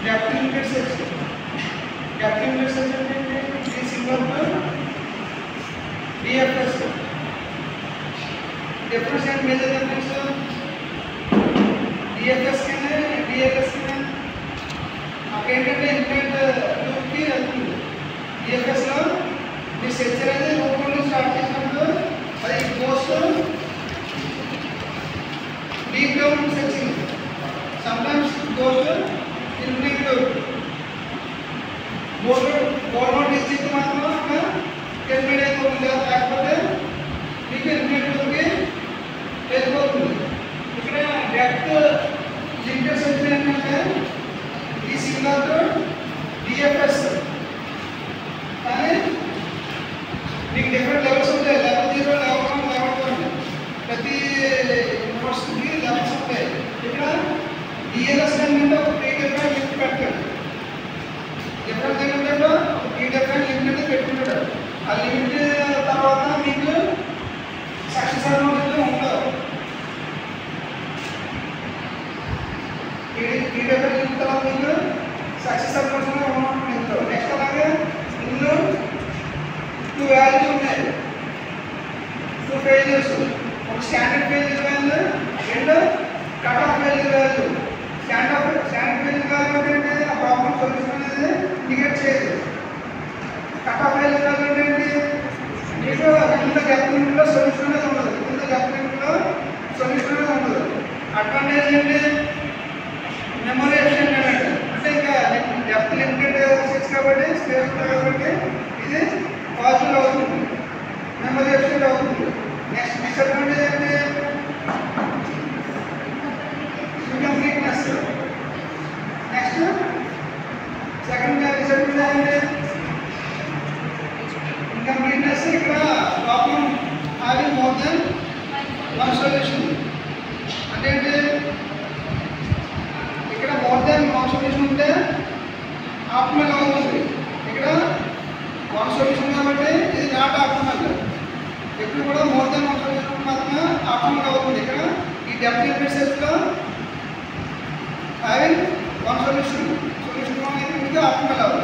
depth limited search. Depth limited search అంటే is equal to DFS. Difference and major difference DFS కన్నా DFS కన్నా అకేంటంటే intent లూప్కి వెళ్తుంది. DFSలో మీ search అనేది loop నుండి start చేసినప్పుడు అది goes deep down searching, sometimes goes infinite loop. Board note ఇచ్చి మాత్రం అక్కడ టెర్మినేట్ అయిపోతుంది, లేకపోతే మీకు ఇన్ఫినిట్ లూప్కి వెళ్ళిపోతుంది. ఇక్కడ డెప్త్ లిమిటెడ్ సెర్చ్ ఏంటంటే ఈ సింగల్తో DFS కానీ మీకు డిఫరెంట్ లెవెల్స్ ఉంటాయి. లెవెల్ 0, లెవెల్ 1, లెవెల్ 2 ప్రతి నోట్స్కి లెవెల్స్ ఉంటాయి. ఇక్కడ DLS ఏంటంటే ఒక ప్రీ డిఫరెంట్ లిమిట్ పెట్టాడు. డిఫరెంట్ ఏంటంటే ఈ డిఫరెంట్ లిమిట్ అనేది పెట్టుకుంటాడు. ఆ లిమిట్ తర్వాత మీకు సక్సెస్ అనేది ఉండవు. ఈ డిఫరెంట్ లిమిట్ తర్వాత మీకు సక్సెస్ అనేది ఉండవు. నెక్స్ట్ అలాగే ఇందులో 2 వాల్యూస్ ఉన్నాయి, 2 పేజెస్. ఒక స్టాండర్డ్ పేజ్ వాల్యూ, రెండు cut off page value. Standard page value అంటే ఆ ప్రాబ్లమ్ సొల్యూషన్ అనేది నెగెట్ చేయదు. కట్ ఆఫ్ పేజ్ వాల్యూ ఏంటి, మీకు ఇంత డెప్త్ లిమిట్లో సొల్యూషన్ అనేది ఉండదు, ఇంత డెప్త్ లిమిట్లో సొల్యూషన్ అనేది ఉండదు. అడ్వాంటేజ్ ఏంటి, మెమరీ ఎఫిషియెంట్ అన్నట్టు. అంటే ఇంకా డెప్త్ లిమిటెడ్ సెర్చ్ కాబట్టి స్పేస్ ఉంటుంది కాబట్టి ఇది పాజిటివ్ అవుతుంది, మెమరీ ఎఫిషియెంట్ అవుతుంది. నెక్స్ట్ డిసడ్వాంటేజ్ ఏంటి, ఇన్కంప్లీట్నెస్. నెక్స్ట్ సెకండ్ డిసడ్వాంటేజ్ ఏంటి, ఇన్కంప్లీట్నెస్. ఇక్కడ problem having more than one solution అంటే ఇక్కడ మోర్ దెన్ వన్ సొల్యూషన్ ఉంటే ఆప్టిమల్ అవుతుంది. ఇక్కడ వన్ సొల్యూషన్ కాబట్టి ఇది నాట్ ఆప్టిమల్. ఎప్పుడు కూడా మోర్ దెన్ వన్ సొల్యూషన్ మాత్రమే ఆప్టిమల్ అవుతుంది. ఇక్కడ ఈ డెప్త్ లిమిటెడ్ సెర్చ్లో హ్యావింగ్ వన్ సొల్యూషన్ అనేది మీకు ఆప్టిమల్ అవుతుంది.